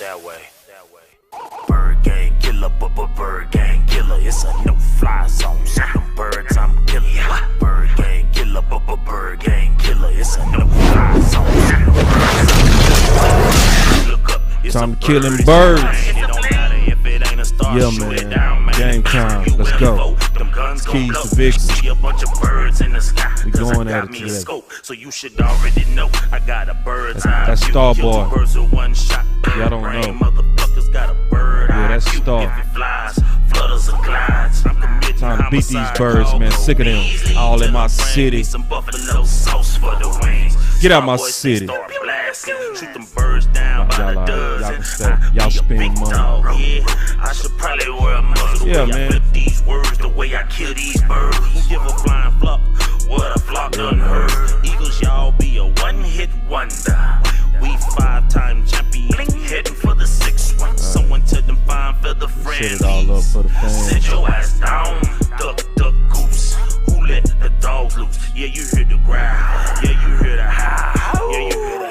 that way. Bird gang killer, bird gang killer. It's a no-fly zone, so them birds I'm killing. Bird gang killer, bird gang killer. It's a no-fly zone, so them birds I'm killing. Look up, it's time to killing birds. Yeah, man. Game time. Let's go. Keys to victory. We going at it today. So you should already know I got a bird's eye. That's Star Boy. Y'all don't know. Yeah, that's Star. Time to beat these birds, man. Sick of them. All in my city. Get out my city. Shoot them birds down by the dozen. Y'all can stay. Y'all spend money. I should probably wear a muzzle. Yeah, man. Flip these words the way I kill these birds. Who give a flying flock? What a flock done heard. Eagles, y'all be a one-hit wonder. We 5-time champions, heading for the 6th one. Someone tell them fine feather friends. Set it all up for the fans. Sit your ass down, duck, goose. Who let the dogs loose? Yeah, you hear the growl. Yeah, you hear the howl. Yeah, you hear the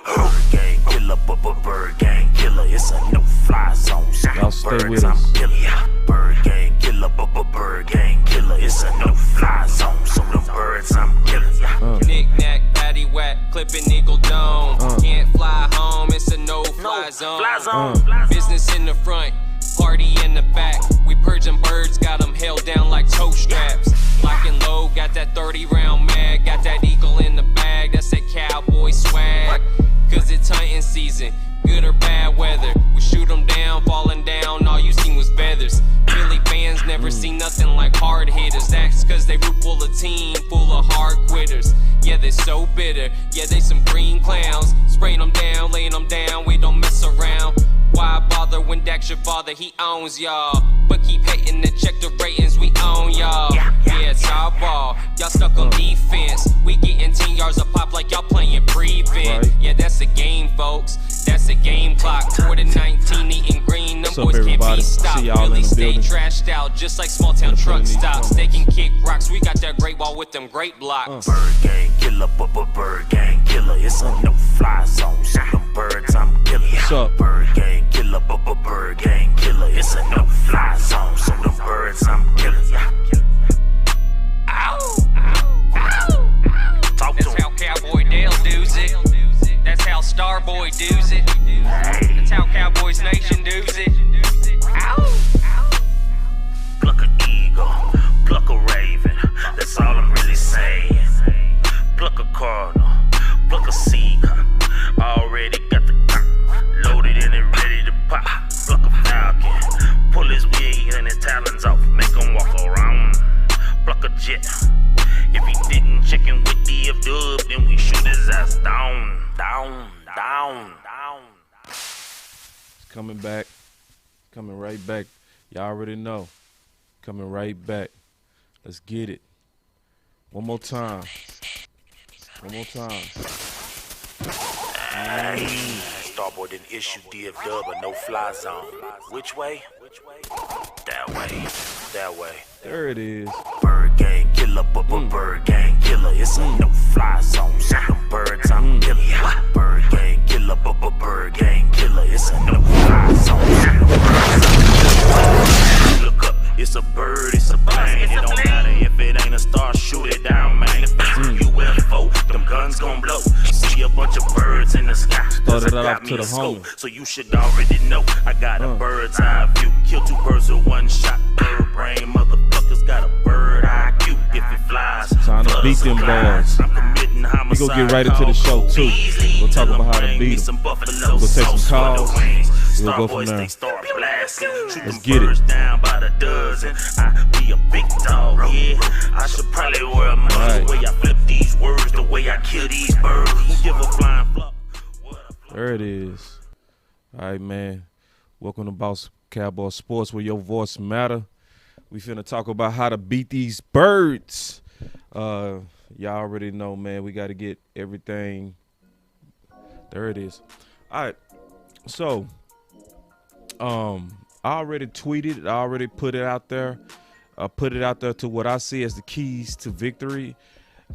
bird gang killer, bird gang killer. It's a no-fly zone, so y'all stay birds with I'm us. killing. Bird gang killer, bird gang killer. It's a no-fly zone, so them birds I'm killing. Knick-knack, paddywhack, clipping eagle dome. Can't fly home, it's a no-fly zone. Business in the front, party in the back. We purging birds, got them held down like toe straps. Lock and load, got that 30-round mag. Got that eagle in the bag, that's that cowboy swag. Cause it's hunting season, good or bad weather. We shoot them down, falling down, all you seen was feathers. Philly fans never seen nothing like hard hitters. That's cause they root for a team full of hard quitters. Yeah, they so bitter, yeah, they some green clowns. Spraying them down, laying them down, we don't mess around. Why bother when Dak's your father, he owns y'all. But keep hating to check the ratings, we own y'all. Yeah, it's our ball, y'all stuck on defense. We getting 10 yards a pop like y'all playing prevent. Yeah, that's a game, folks, that's a game clock. 4 to 19, eating green, them boys can't be stopped. Really stay trashed out, just like small town truck stops. They can kick rocks, we got that great wall with them great blocks. Bird gang killer, bird gang killer. It's a no-fly zone, so them birds I'm killing. What's up? Bird gang killer, bird gang killer. It's a no-fly zone, so them birds I'm killing. Ow, ow, ow. Talk to That's how Cowboy Dale does it. That's how Starboy does it. That's how Cowboys Nation does it. Ow. Pluck a eagle, pluck a raven. That's all I'm really saying. Pluck a cardinal, pluck a seagull. Already got the gun loaded and it ready to pop. Pluck a falcon, pull his wing and his talons off, make him walk around. Pluck a jet. If he didn't check in with the F-dub, then we shoot his ass down. It's coming back. Coming right back. Y'all already know. Coming right back. Let's get it. One more time. One more time. Starboy didn't issue DF-dub a no-fly zone. Which way? That way. That way. There it is. Bird gang killer, bird gang killer. It's a no-fly zone, so them birds I'm killing. Bird gang killer, bird gang killer. It's a no-fly zone, so them birds I'm killing. Look up, it's a bird, it's a plane. It don't matter if it ain't a star, shoot it down, man. If it's a UFO, them guns gon' blow. See a bunch of birds in the sky. Started that off to the home. So you should already know I got a bird's eye view. Kill 2 birds with 1 shot. Bird brain, motherfuckers got a bird IQ. If it flies, time to beat them boys. We gonna get right into the show too. We'll talk about how to beat them. We'll take some calls. We'll go from there. Let's get it. Down by the dozen. I be a big dog, yeah. I should probably wear a muzzle. The way I flip these words, the way I kill these birds. Who give a flying flop? There it is. All right, man. Welcome to Boss Cowboy Sports, where your voice matter. We finna talk about how to beat these birds. Y'all already know, man. We got to get everything. There it is. All right. So, I already tweeted. I already put it out there. I put it out there to what I see as the keys to victory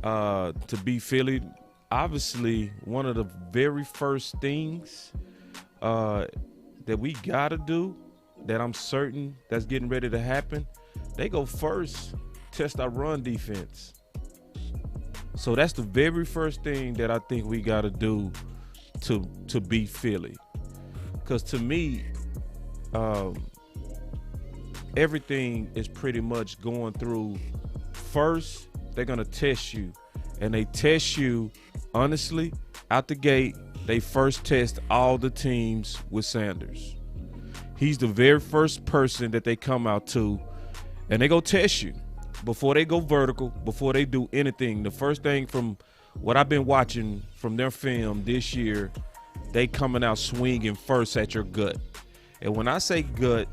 to beat Philly. Obviously, one of the very first things that we gotta do, that I'm certain that's getting ready to happen, they go first, test our run defense. So that's the very first thing that I think we gotta do to beat Philly. Because to me, everything is pretty much going through. First, they're gonna test you, and they test you honestly out the gate. They first test all the teams with Sanders. He's the very first person that they come out to, and they go test you before they go vertical, before they do anything. The first thing from what I've been watching from their film this year, they coming out swinging first at your gut. And when I say gut,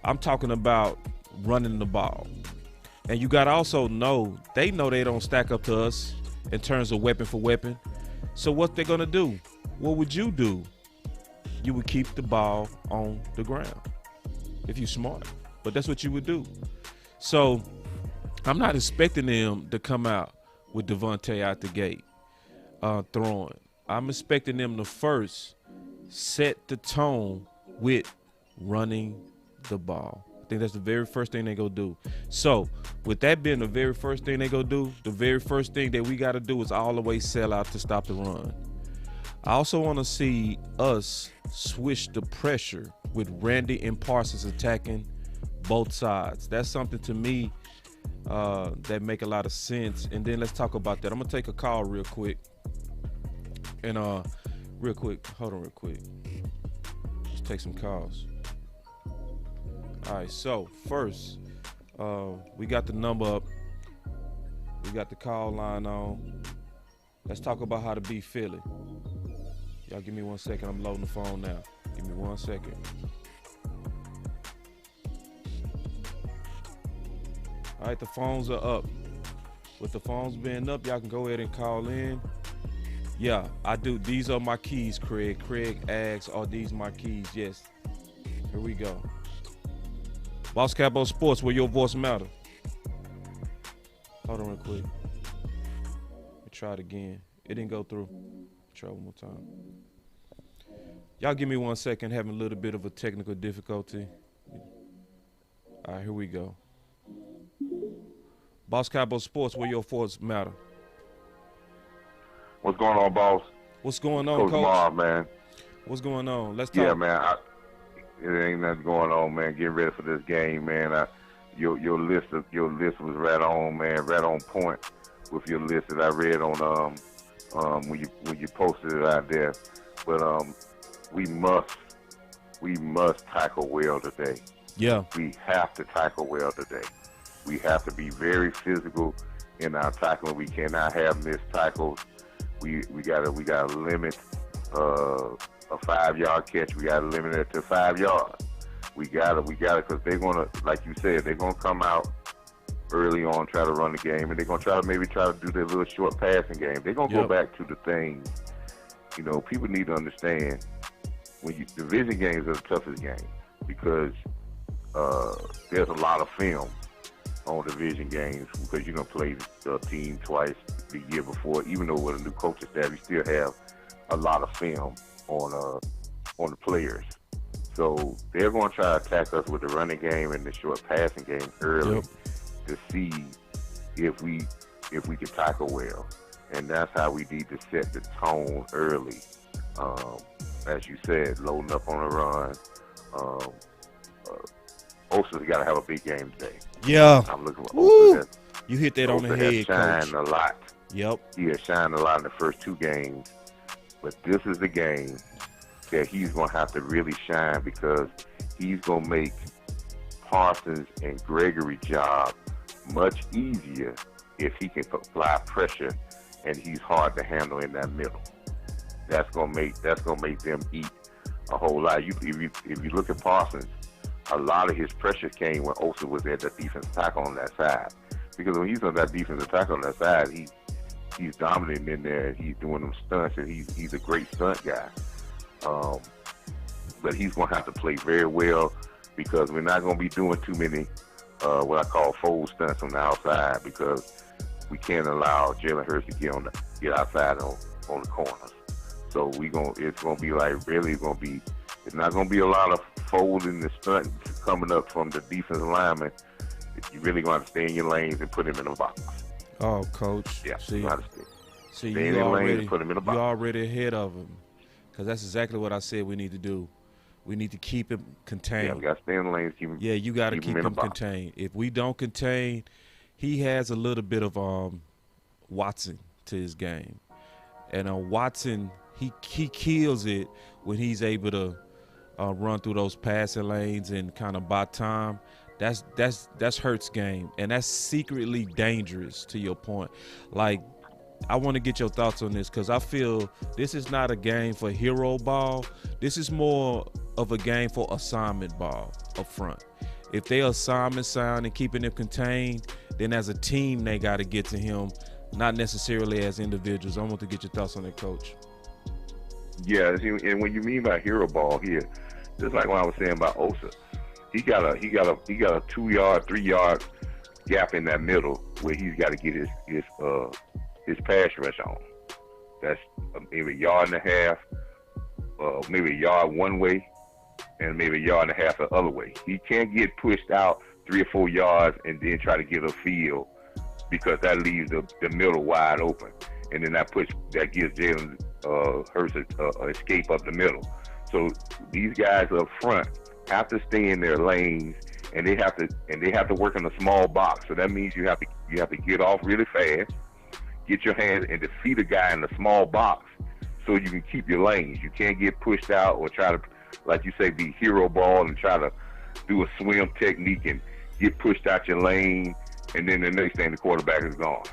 I'm talking about running the ball. And you got to also know they don't stack up to us in terms of weapon for weapon. So what they're going to do? What would you do? You would keep the ball on the ground if you're smart. But that's what you would do. So I'm not expecting them to come out with Devontae out the gate throwing. I'm expecting them to first set the tone with running the ball. I think that's the very first thing they go do. So with that being the very first thing they go do, the very first thing that we got to do is all the way sell out to stop the run. I also want to see us switch the pressure with Randy and Parsons attacking both sides. That's something to me that make a lot of sense. And then let's talk about that. I'm going to take a call real quick. And real quick, hold on real quick. Let's take some calls. All right, so first, we got the number up. We got the call line on. Let's talk about how to beat Philly. Y'all give me 1 second. I'm loading the phone now. Give me 1 second. All right, the phones are up. With the phones being up, y'all can go ahead and call in. Yeah, I do. These are my keys, Craig. Craig asks, are these my keys? Yes. Here we go. Boss Cowboys Sports, where your voice matter. Hold on real quick. Let me try it again. It didn't go through. Try one more time. Y'all give me 1 second. Having a little bit of a technical difficulty. All right, here we go. Boss Cowboys Sports, where your voice matter. What's going on, boss? What's going on, Coach? Marv, man. What's going on? Let's talk. Yeah, man. It ain't nothing going on, man. Get ready for this game, man. Your list was right on, man. Right on point with your list that I read on when you posted it out there. But we must tackle well today. Yeah. We have to tackle well today. We have to be very physical in our tackling. We cannot have missed tackles. We gotta limit a 5-yard catch. We gotta limit it to 5 yards. We gotta, because they're gonna, like you said, they're gonna come out early on, try to run the game, and they're gonna try to do their little short passing game. They're gonna go back to the things. You know, people need to understand division games are the toughest game because there's a lot of film on division games because you're gonna play the team twice the year before. Even though with a new coaching staff, you still have a lot of film on the players. So they're going to try to attack us with the running game and the short passing game early to see if we can tackle well. And that's how we need to set the tone early. As you said, loading up on a run. Osa's got to have a big game today. Yeah. I'm looking for Osa. You hit that on the head, Coach. Coach. A lot. Yep. He has shined a lot in the first 2 games. But this is the game that he's going to have to really shine because he's going to make Parsons and Gregory's job much easier if he can apply pressure and he's hard to handle in that middle. That's going to make them eat a whole lot. If you look at Parsons, a lot of his pressure came when Osa was at the defensive tackle on that side. Because when he's on that defensive tackle on that side, he's dominating in there. He's doing them stunts, and he's a great stunt guy. But he's going to have to play very well because we're not going to be doing too many what I call fold stunts on the outside because we can't allow Jalen Hurts to get outside on the corners. So it's gonna be like really gonna be. It's not gonna be a lot of folding and stunting coming up from the defensive lineman. You really gonna have to stay in your lanes and put him in the box. Oh, Coach. Yeah, See, you gotta stay. see, Stay in you your lanes already, and put him in the you box. already ahead of him, because that's exactly what I said we need to do. We need to keep him contained. Yeah, we gotta stay in the lanes. Keep him. Yeah, you got to keep in the him box. contained. If we don't contain, he has a little bit of Watson to his game, and Watson he kills it when he's able to run through those passing lanes and kind of buy time. That's Hurts' game, and that's secretly dangerous. To your point, like I want to get your thoughts on this because I feel this is not a game for hero ball. This is more of a game for assignment ball up front. If they assignment sound and keeping him contained, then as a team they got to get to him, not necessarily as individuals. I want to get your thoughts on that, Coach. Yeah, and when you mean by hero ball here, just like what I was saying about Osa, he got a 2-yard, 3-yard gap in that middle where he's got to get his pass rush on. That's maybe a yard and a half, maybe a yard one way, and maybe a yard and a half the other way. He can't get pushed out 3 or 4 yards and then try to get a field because that leaves the middle wide open, and then that gives Jalen Hurts an escape up the middle. So these guys up front have to stay in their lanes, and they have to work in a small box. So that means you have to get off really fast, get your hands and defeat a guy in a small box, so you can keep your lanes. You can't get pushed out or try to, like you say, be hero ball and try to do a swim technique and get pushed out your lane, and then the next thing the quarterback is gone.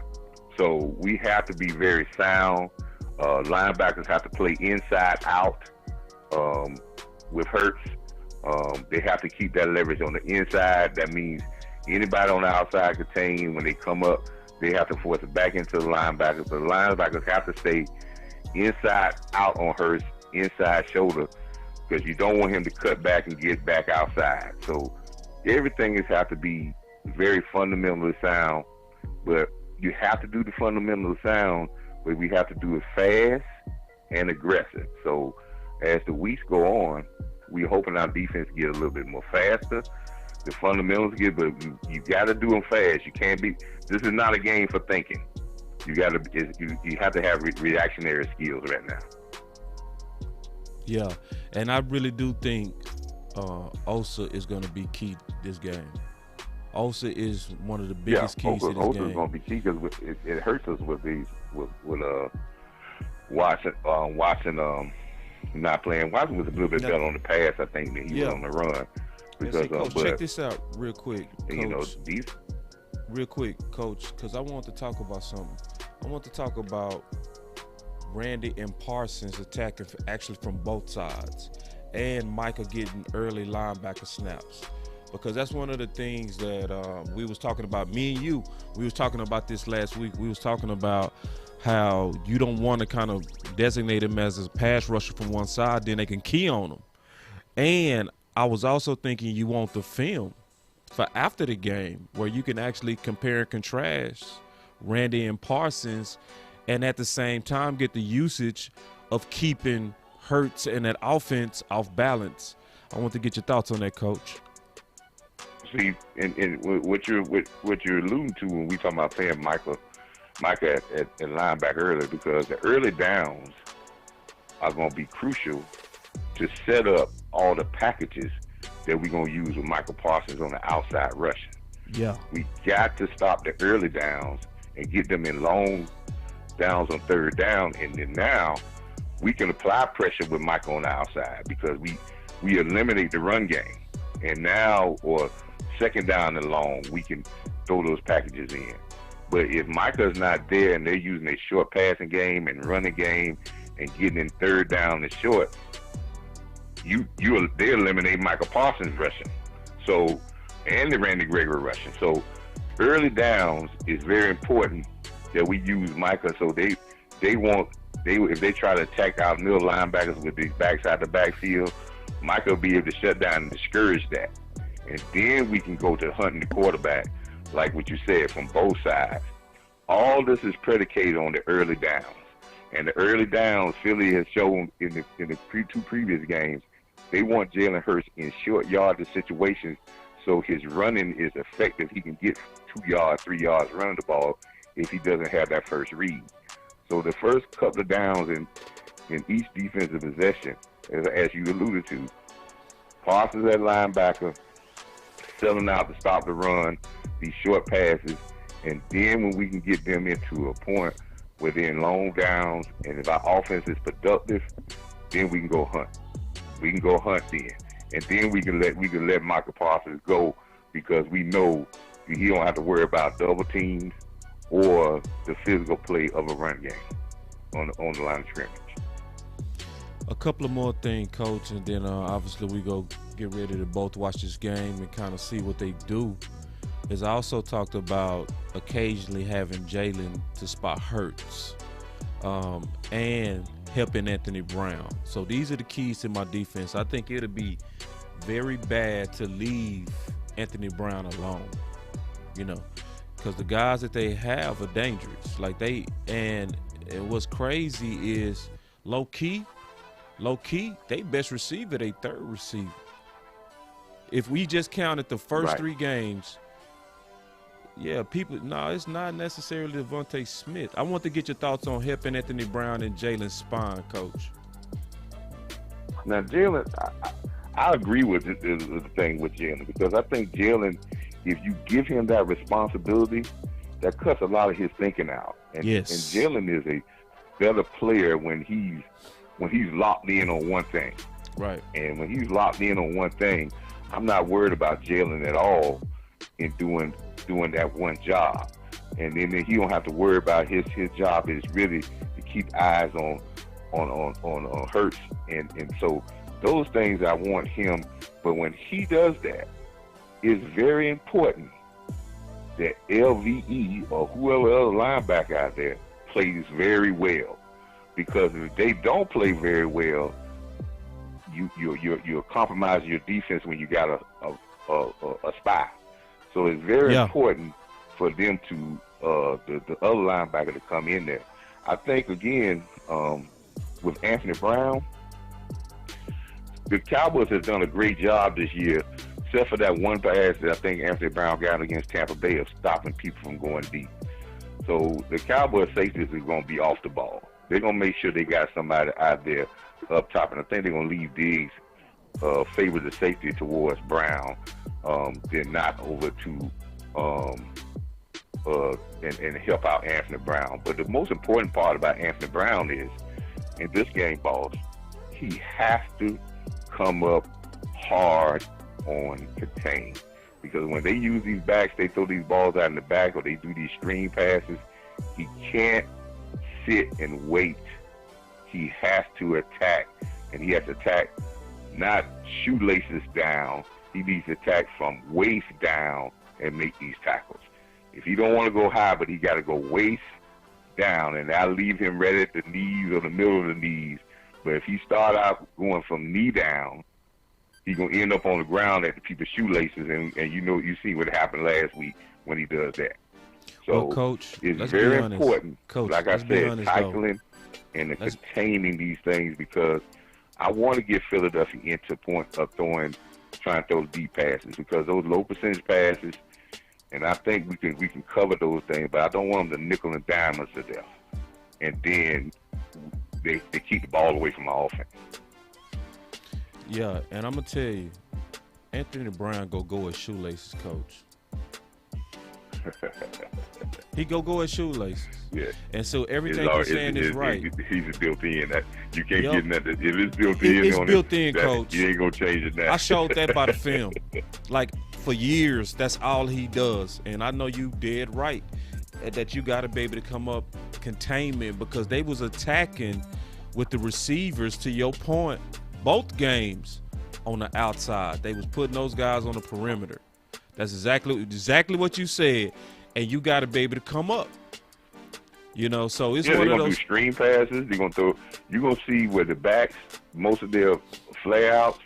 So we have to be very sound. Linebackers have to play inside out with Hurts. They have to keep that leverage on the inside. That means anybody on the outside contained, when they come up, they have to force it back into the linebackers. The linebackers have to stay inside out on Hurts, inside shoulder, because you don't want him to cut back and get back outside. So everything has to be very fundamentally sound, but you have to do the fundamental sound, but we have to do it fast and aggressive. So as the weeks go on, we're hoping our defense get a little bit more faster. The fundamentals get, but you got to do them fast. You can't be. This is not a game for thinking. You got to. You have to have reactionary skills right now. Yeah, and I really do think Osa is going to be key this game. Osa is one of the biggest keys to this game. Osa is going to be key because it hurts us with Watson not playing. Watson was a little bit better on the pass, I think, than he was on the run. Because, Coach, check this out real quick, Coach. You know, real quick, Coach, because I want to talk about something. I want to talk about Randy and Parsons attacking actually from both sides, and Micah getting early linebacker snaps, because that's one of the things that we was talking about. Me and you, we was talking about this last week. We was talking about how you don't want to kind of designate him as a pass rusher from one side, then they can key on him. And I was also thinking you want the film for after the game where you can actually compare and contrast Randy and Parsons, and at the same time get the usage of keeping Hurts and that offense off balance. I want to get your thoughts on that, Coach. See, and what you're alluding to when we talking about playing Micah at linebacker early, because the early downs are going to be crucial to set up all the packages that we're going to use with Michael Parsons on the outside rushing. Yeah. We got to stop the early downs and get them in long downs on third down, and then now we can apply pressure with Michael on the outside because we eliminate the run game. And now, or second down and long, we can throw those packages in. But if Micah's not there and they're using a short passing game and running game and getting in third down and short, they eliminate Michael Parsons rushing. So, and the Randy Gregory rushing. So early downs is very important that we use Micah. So if they try to attack our middle linebackers with these backside to backfield, Micah will be able to shut down and discourage that. And then we can go to hunting the quarterback, like what you said, from both sides. All this is predicated on the early downs. And the early downs, Philly has shown in the two previous games, they want Jalen Hurts in short yardage situations so his running is effective. He can get 2 yards, 3 yards running the ball if he doesn't have that first read. So the first couple of downs in each defensive possession, as you alluded to, Parsons at linebacker, selling out to stop the run, these short passes, and then when we can get them into a point where they're in long downs, and if our offense is productive, then we can go hunt. We can go hunt then, and then we can let Michael Parsons go because we know he don't have to worry about double teams or the physical play of a run game on the line of scrimmage. A couple of more things, Coach, and then obviously we go get ready to both watch this game and kind of see what they do. Is I also talked about occasionally having Jalen to spot Hurts and helping Anthony Brown. So these are the keys to my defense. I think it'll be very bad to leave Anthony Brown alone, because the guys that they have are dangerous. And what's crazy is low key, they best receiver, they third receiver. If we just counted the first 3 games, it's not necessarily Devontae Smith. I want to get your thoughts on helping Anthony Brown and Jalen Spahn, Coach. Now, Jalen, I agree with the thing with Jalen because I think Jalen, if you give him that responsibility, that cuts a lot of his thinking out. And Jalen is a better player when he's locked in on one thing. Right. And when he's locked in on one thing, I'm not worried about Jalen at all in doing that one job. And then he don't have to worry about his job is really to keep eyes on Hurts. And so those things I want him. But when he does that, it's very important that LVE or whoever other linebacker out there plays very well. Because if they don't play very well, you're compromising your defense when you got a spy. So it's very important for them to the other linebacker to come in there. I think again with Anthony Brown, the Cowboys have done a great job this year, except for that one pass that I think Anthony Brown got against Tampa Bay of stopping people from going deep. So the Cowboys safeties is going to be off the ball. They're going to make sure they got somebody out there up top, and I think they're going to leave Diggs favor the safety towards Brown, then not over to and help out Anthony Brown. But the most important part about Anthony Brown is, in this game, boss, he has to come up hard on contain. Because when they use these backs, they throw these balls out in the back or they do these screen passes, he can't sit and wait. He has to attack, and he has to attack not shoelaces down. He needs to attack from waist down and make these tackles. If he don't want to go high, but he got to go waist down, and I'll leave him right at the knees or the middle of the knees. But if he start out going from knee down, he's going to end up on the ground at the people's shoelaces, and you see what happened last week when he does that. So, Coach, it's very important, Coach, like I said, tackling and containing these things, because I want to get Philadelphia into point of trying to throw deep passes, because those low percentage passes, and I think we can cover those things, but I don't want them to nickel and dime us to death. And then they keep the ball away from our offense. Yeah, and I'm going to tell you, Anthony Brown go with shoelaces, Coach. He go at shoelaces. Yeah. And so everything you're saying is right. He's built in. That you can't get nothing. If it's built in, it's built in, Coach. You ain't gonna change it now. I showed that by the film. Like for years, that's all he does. And I know you dead right that you got to be able to come up containment, because they was attacking with the receivers, to your point, both games on the outside. They was putting those guys on the perimeter. That's exactly what you said, and you got to be able to come up. So it's one of those. They're gonna do screen passes. They're gonna throw. You're gonna see where the backs, most of their flare outs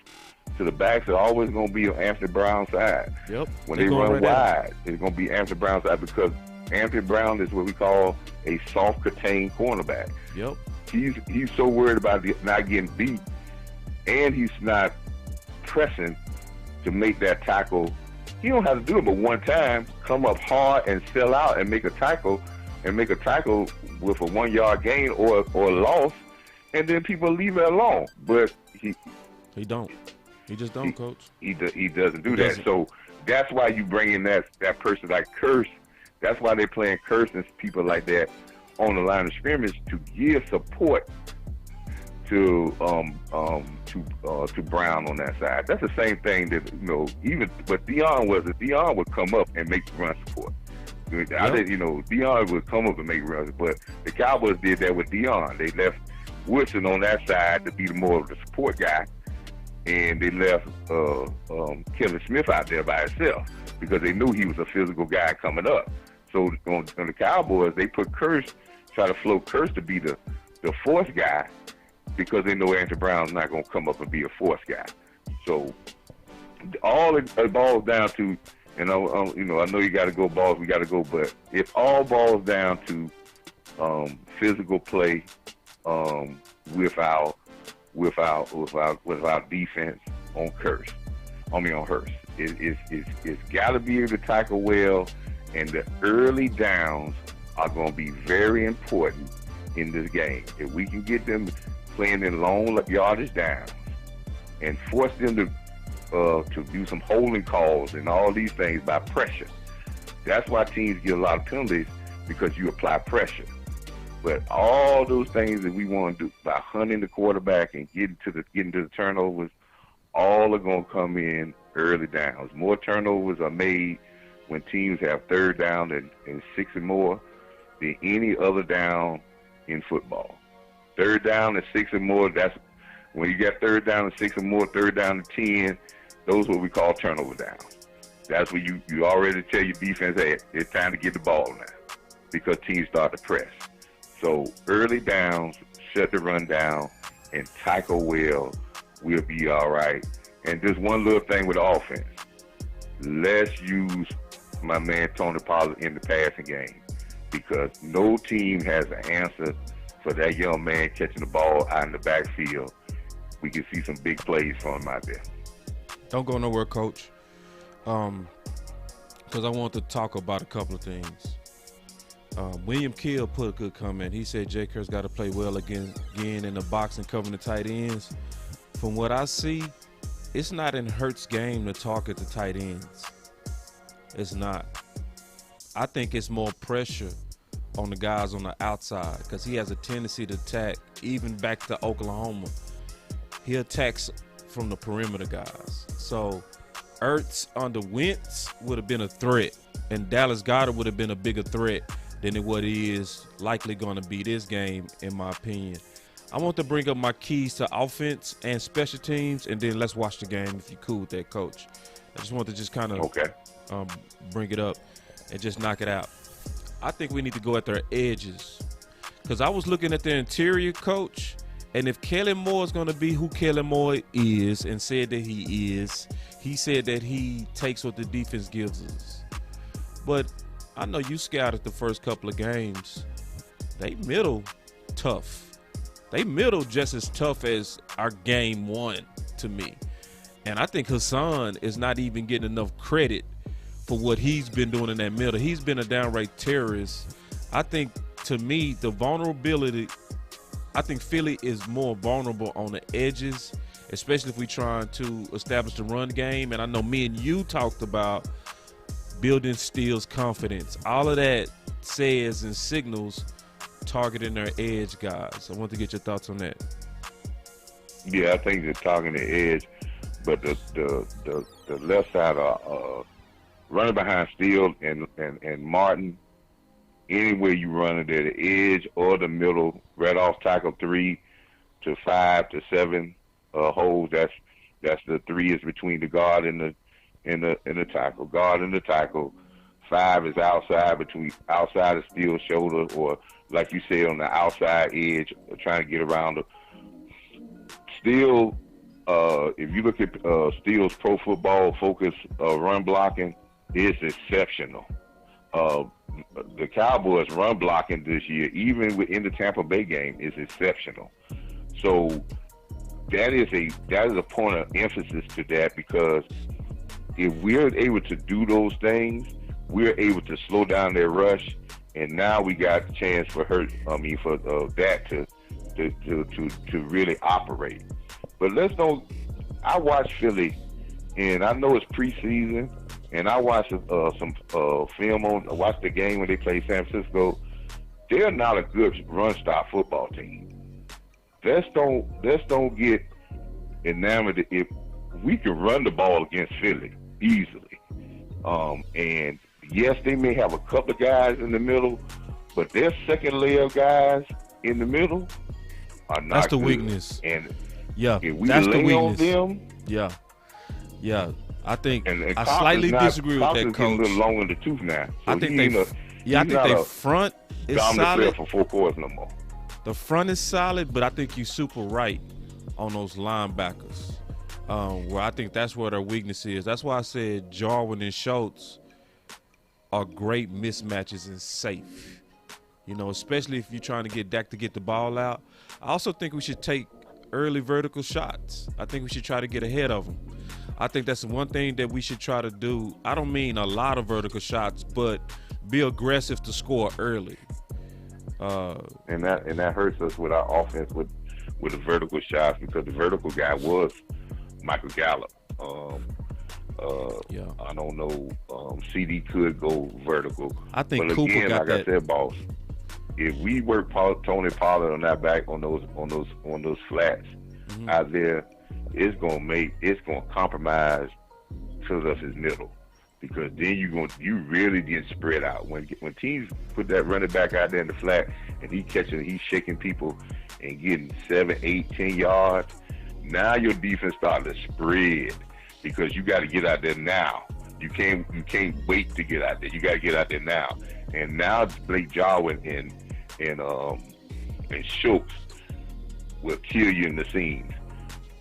to the backs are always gonna be on Anthony Brown's side. Yep. When they run wide, it's gonna be Anthony Brown's side, because Anthony Brown is what we call a soft contained cornerback. Yep. he's so worried about not getting beat, and he's not pressing to make that tackle. He don't have to do it but one time. Come up hard and sell out and make a tackle with a 1 yard gain or a loss, and then people leave it alone. But he don't. He just don't, Coach. He doesn't do that. So that's why you bring in that person like Curse. That's why they're playing Curse and people like that on the line of scrimmage to give support to Brown on that side. That's the same thing that but Deion would come up and make the run support. Deion would come up and make runs, but the Cowboys did that with Deion. They left Woodson on that side to be more of the support guy, and they left Kevin Smith out there by himself because they knew he was a physical guy coming up. So on the Cowboys, they put Curse, try to float Curse to be the fourth guy because they know Andrew Brown's not going to come up and be a fourth guy. So all it boils down to, and I know you got to go balls, we got to go, but it all boils down to physical play with our defense on Hurst. It's got to be able to tackle well, and the early downs are going to be very important in this game. If we can get them playing in long yardage downs and force them to do some holding calls and all these things by pressure. That's why teams get a lot of penalties, because you apply pressure. But all those things that we want to do by hunting the quarterback and getting to the turnovers, all are going to come in early downs. More turnovers are made when teams have third down and 6 and more than any other down in football. Third down and 6 and more, that's when you get third down and 6 and more, third down and 10, those are what we call turnover downs. That's when you already tell your defense, hey, it's time to get the ball now, because teams start to press. So early downs, shut the run down, and tackle well, we'll be all right. And just one little thing with the offense. Let's use my man Tony Pollard in the passing game, because no team has an answer for that young man catching the ball out in the backfield. We can see some big plays from him out there. Don't go nowhere, Coach, because I want to talk about a couple of things. William Kill put a good comment. He said Jake Hurst got to play well again in the box and covering the tight ends. From what I see, it's not in Hurts' game to target the tight ends. It's not. I think it's more pressure on the guys on the outside, because he has a tendency to attack. Even back to Oklahoma, he attacks from the perimeter guys. So Ertz under Wentz would have been a threat, and Dallas Goedert would have been a bigger threat than what he is likely going to be this game, in my opinion. I want to bring up my keys to offense and special teams, and then let's watch the game if you're cool with that, Coach. I just want to just kind of bring it up and just knock it out. I think we need to go at their edges, because I was looking at their interior, Coach, and if Kellen Moore is going to be who Kellen Moore is and said that he is, he said that he takes what the defense gives us. But I know you scouted the first couple of games. They middle tough. They middle just as tough as our game one to me. And I think Hassan is not even getting enough credit for what he's been doing in that middle. He's been a downright terrorist. I think, to me, the vulnerability, I think Philly is more vulnerable on the edges, especially if we're trying to establish the run game. And I know me and you talked about building Steele's confidence. All of that says and signals targeting their edge guys. I want to get your thoughts on that. Yeah, I think they're targeting the edge, but the left side are running behind Steele and Martin. Anywhere you run it, at the edge or the middle, right off tackle 3 to 5 to 7 holes. That's the 3 is between the guard and the tackle. Guard and the tackle. 5 is outside of Steele's shoulder, or like you said, on the outside edge, trying to get around the Steele. If you look at Steele's Pro Football Focus run blocking, it's exceptional. the Cowboys' run blocking this year, even within the Tampa Bay game, is exceptional. So that is a point of emphasis to that, because if we're able to do those things, we're able to slow down their rush, and now we got a chance for that to really operate. But I watched Philly, and I know it's preseason, and I watched some film I watched the game when they played San Francisco. They're not a good run-stop football team. Let's don't get enamored. If we can run the ball against Philly easily, and yes, they may have a couple of guys in the middle, but their second layer of guys in the middle are not. That's the good. weakness. And yeah, if we that's lay the on weakness. them, Yeah. I think and I slightly disagree with that, Cox is getting a Coach. little long in the tooth now. So I think they front is dominant player solid. for 4 quarters no more. The front is solid, but I think you're super right on those linebackers. Where I think that's where their weakness is. That's why I said Jarwin and Schultz are great mismatches and safe. You know, especially if you're trying to get Dak to get the ball out. I also think we should take early vertical shots. I think we should try to get ahead of them. I think that's one thing that we should try to do. I don't mean a lot of vertical shots, but be aggressive to score early. And that hurts us with our offense with the vertical shots, because the vertical guy was Michael Gallup. I don't know. CD could go vertical. I think but Cooper again, got like that. I said, boss, if we work Tony Pollard on that back on those flats out there, it's gonna compromise Philadelphia's middle, because then you really get spread out when teams put that running back out there in the flat and he's shaking people and getting 7, 8, 10 yards. Now your defense starting to spread, because you got to get out there now. You can't wait to get out there. You got to get out there now. And now Blake Jarwin and Schultz will kill you in the seams.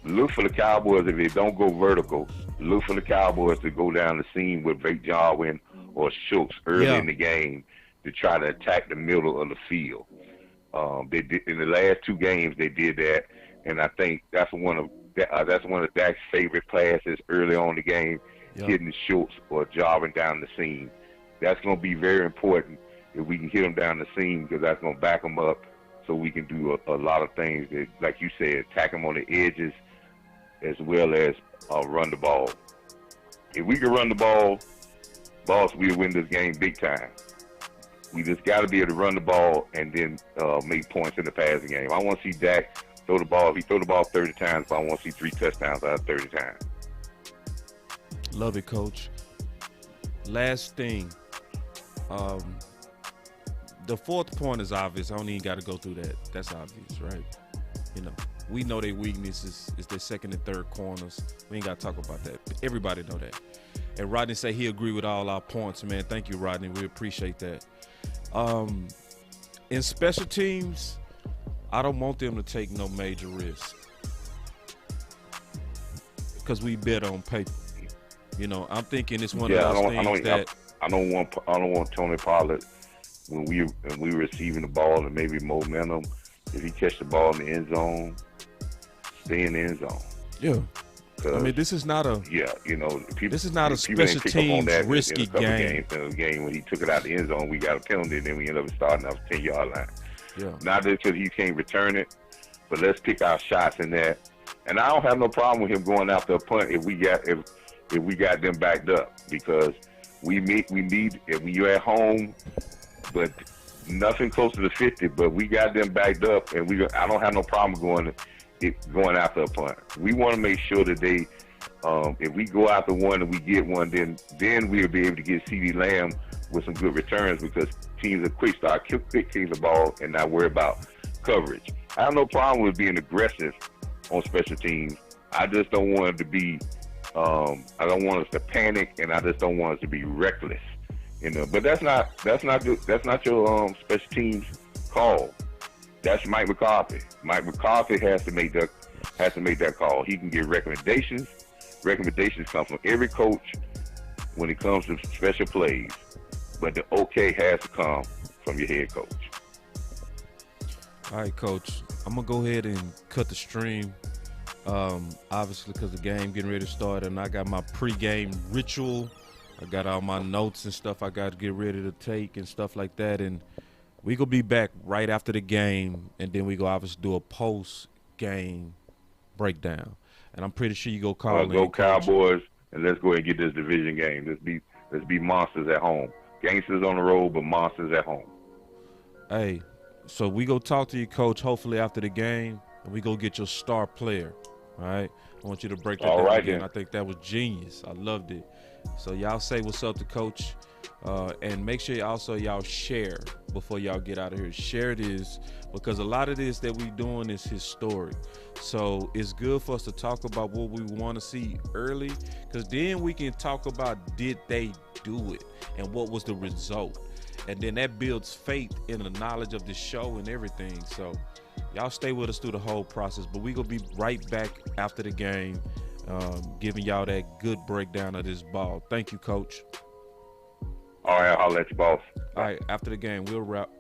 Look for the Cowboys, if they don't go vertical, look for the Cowboys to go down the seam with Blake Jarwin or Schultz early in the game to try to attack the middle of the field. They did in the last 2 games. They did that, and I think that's one of Dak's favorite passes early on in the game, hitting Schultz or Jarwin down the seam. That's going to be very important if we can hit them down the seam, because that's going to back them up, so we can do a lot of things that, like you said, attack them on the edges as well as run the ball. If we can run the ball, boss, we'll win this game big time. We just got to be able to run the ball and then make points in the passing game. I want to see Dak throw the ball. If he throw the ball 30 times, but I want to see 3 touchdowns out of 30 times. Love it, Coach. Last thing. The fourth point is obvious. I don't even got to go through that. That's obvious, right? You know, we know their weakness is their second and third corners. We ain't got to talk about that. Everybody know that. And Rodney say he agree with all our points, man. Thank you, Rodney. We appreciate that. In special teams, I don't want them to take no major risk, because we bet on paper. You know, I'm thinking it's one of those things that I don't want Tony Pollard when we receiving the ball and maybe momentum. If he catch the ball in the end zone, stay in the end zone. Yeah. I mean, this is not a this is not a special teams risky game. In the game when he took it out the end zone, we got a penalty, and then we ended up starting off the 10-yard line. Yeah. Not just because he can't return it, but let's pick our shots in that. And I don't have no problem with him going after a punt if we got them backed up, because we need if you're at home, but nothing close to the 50. But we got them backed up, and I don't have no problem going after a punt. We want to make sure that they, if we go after one and we get one, then we'll be able to get CeeDee Lamb with some good returns, because teams are quick kicking the ball and not worry about coverage. I have no problem with being aggressive on special teams. I just don't want it to be. I don't want us to panic, and I just don't want us to be reckless. You know, but that's not your special teams call. That's Mike McCarthy. Mike McCarthy has to make that call. He can get recommendations. Recommendations come from every coach when it comes to special plays. but the okay has to come from your head coach. All right, Coach. I'm gonna go ahead and cut the stream. Obviously, because the game getting ready to start, and I got my pre-game ritual. I got all my notes and stuff I got to get ready to take and stuff like that. And we gonna be back right after the game, and then we go obviously do a post-game breakdown. And I'm pretty sure you go call in. Go Coach. Cowboys, and let's go ahead and get this division game. Let's be monsters at home. Gangsters on the road, but monsters at home. Hey, so we go talk to you, Coach, hopefully after the game, and we go get your star player. All right? I want you to break that All down right, again. then. I think that was genius. I loved it. So y'all say what's up to Coach, and make sure y'all share before y'all get out of here. Share this, because a lot of this that we doing is historic. So it's good for us to talk about what we want to see early, because then we can talk about did they do it and what was the result. And then that builds faith in the knowledge of the show and everything. So y'all stay with us through the whole process. But we going to be right back after the game, giving y'all that good breakdown of this ball. Thank you, Coach. All right, I'll let you, boss. All right, after the game, we'll wrap.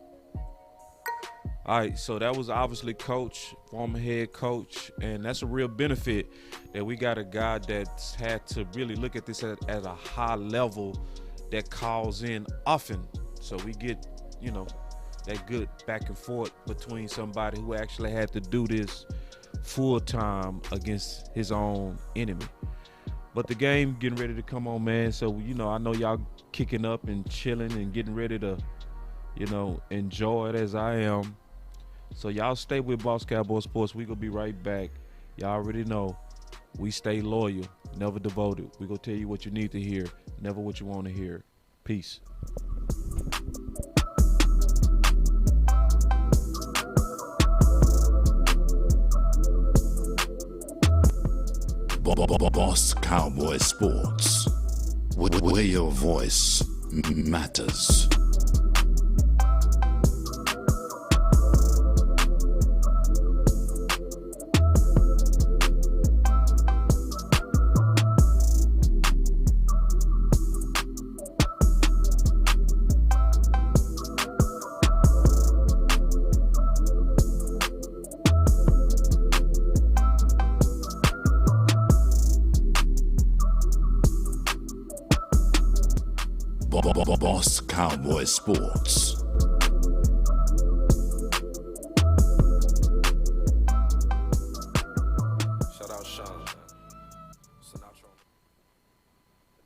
All right, so that was obviously Coach, former head coach, and that's a real benefit that we got a guy that's had to really look at this at a high level that calls in often. So we get, that good back and forth between somebody who actually had to do this full time against his own enemy. But the game getting ready to come on, man. So, I know y'all kicking up and chilling and getting ready to, enjoy it as I am. So y'all stay with Boss Cowboy Sports. We gonna be right back. Y'all already know we stay loyal, never devoted. We gonna tell you what you need to hear, never what you want to hear. Peace. Boss Cowboy Sports, where your voice matters. Boss Cowboy Sports.